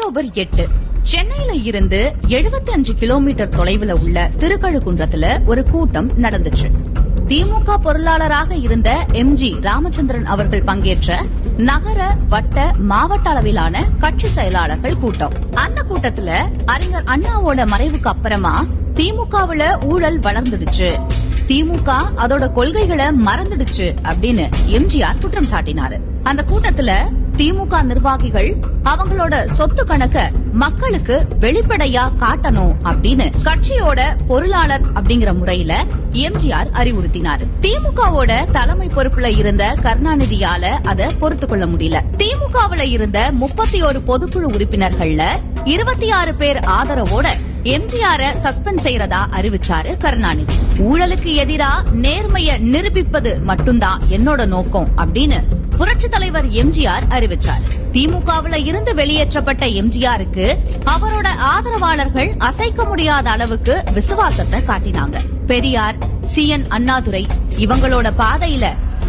October 8 சென்னையில இருந்து 75 kilometre தொலைவில் உள்ள திருக்கழுக்குன்றத்துல ஒரு கூட்டம் நடந்துச்சு. திமுக பொருளாளராக இருந்த எம்ஜி ராமச்சந்திரன் அவர்கள் பங்கேற்ற நகர, வட்ட, மாவட்ட அளவிலான கட்சி செயலாளர்கள் கூட்டம். அந்த கூட்டத்துல அறிஞர் அண்ணாவோட மறைவுக்கு அப்புறமா திமுகவுல ஊழல் வளர்ந்துடுச்சு, திமுக அதோட கொள்கைகளை மறந்துடுச்சு அப்படின்னு எம்ஜிஆர் குற்றம் சாட்டினாரு. அந்த கூட்டத்துல திமுக நிர்வாகிகள் அவங்களோட சொத்து கணக்க மக்களுக்கு வெளிப்படையா காட்டணும் அப்படின்னு கட்சியோட பொருளாளர் அப்படிங்கிற முறையில எம்ஜிஆர் அறிவுறுத்தினார். திமுகவோட தலைமை பொறுப்புல இருந்த கருணாநிதியால அதை பொறுத்து கொள்ள முடியல. திமுகவுல இருந்த 31 பொதுக்குழு உறுப்பினர்கள்ல 26 பேர் ஆதரவோட எம்ஜிஆர சஸ்பெண்ட் செய்யறதா அறிவிச்சாரு கருணாநிதி. ஊழலுக்கு எதிரா நேர்மைய நிரூபிப்பது மட்டும்தான் என்னோட நோக்கம் அப்படின்னு புரட்சி தலைவர் எம்ஜிஆர் அறிவிச்சார். திமுகவுல இருந்து வெளியேற்றப்பட்ட எம்ஜிஆருக்கு அவரோட ஆதரவாளர்கள் அசைக்க முடியாத அளவுக்கு விசுவாசத்தை காட்டினாங்க. பெரியார், CN அண்ணாதுரை இவங்களோட பாதையில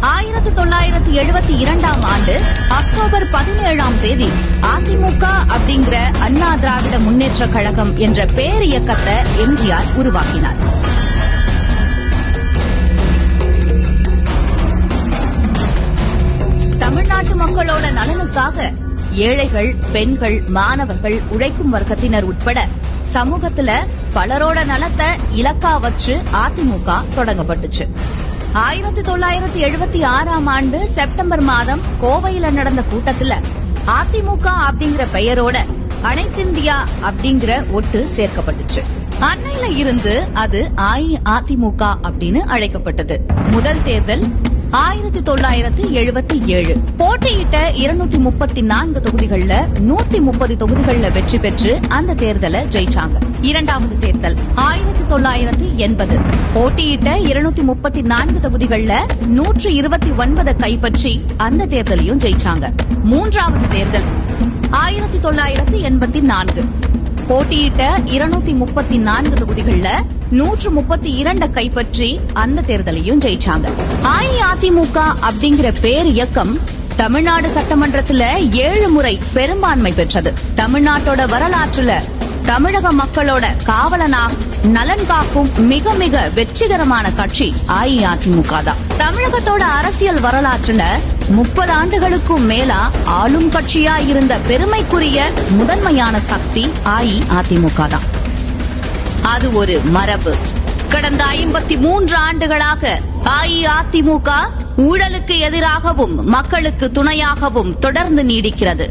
1972ஆம் ஆண்டு அக்டோபர் 17ஆம் தேதி அதிமுக அப்படிங்கிற அண்ணா திராவிட முன்னேற்ற கழகம் என்ற பேர் இயக்கத்தை எம்ஜிஆர் உருவாக்கினார். தமிழ்நாட்டு மக்களோட நலனுக்காக ஏழைகள், பெண்கள், மாணவர்கள், உழைக்கும் வர்க்கத்தினர் உட்பட சமூகத்துல பலரோட நலத்தை இலக்கா வச்சு அதிமுக தொடங்கப்பட்டுச்சு. 1976ஆம் ஆண்டு செப்டம்பர் மாதம் கோவையில நடந்த கூட்டத்துல அதிமுக அப்படிங்கிற பெயரோட அனைத்திந்தியா அப்படிங்கிற ஒட்டு சேர்க்கப்பட்டுச்சு. அன்னையில இருந்து அது அஇஅதிமுக அப்படின்னு அழைக்கப்பட்டது. முதல் தேர்தல் 1977. போட்டியிட்ட 234 தொகுதிகள்ல 130 தொகுதிகள்ல வெற்றி பெற்று அந்த தேர்தலை ஜெயிச்சாங்க. இரண்டாவது தேர்தல் 1980. போட்டியிட்ட 234 தொகுதிகள்ல 129 கைப்பற்றி அந்த தேர்தலையும் ஜெயிச்சாங்க. மூன்றாவது தேர்தல் 1984. போட்டியிட்ட 234 தொகுதிகள்ல 132 கைப்பற்றி அந்த தேர்தலையும் ஜெயிச்சாங்க. அஇஅதிமுக அப்படிங்கிற பேர் இயக்கம் தமிழ்நாடு சட்டமன்றத்துல 7 முறை பெரும்பான்மை பெற்றது. தமிழ்நாட்டோட வரலாற்றுல தமிழக மக்களோட காவலனா நலன் காக்கும் மிக மிக வெற்றிகரமான கட்சி அஇஅதிமுக தான். தமிழகத்தோட அரசியல் வரலாற்றுல 30 ஆண்டுகளுக்கும் மேலா ஆளும் கட்சியா இருந்த பெருமைக்குரிய முதன்மையான சக்தி அஇஅதிமுக தான். அது ஒரு மரபு. கடந்த 53 ஆண்டுகளாக அஇஅதிமுக ஊழலுக்கு எதிராகவும் மக்களுக்கு துணையாகவும் தொடர்ந்து நீடிக்கிறது.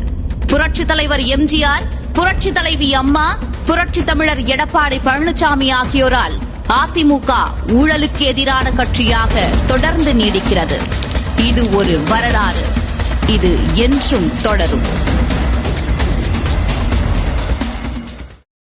புரட்சி தலைவர் எம்ஜிஆர், புரட்சி தலைவி அம்மா, புரட்சி தமிழர் எடப்பாடி பழனிசாமி ஆகியோரால் அதிமுக ஊழலுக்கு எதிரான கட்சியாக தொடர்ந்து நீடிக்கிறது. இது ஒரு வரலாறு. இது என்றும் தொடரும்.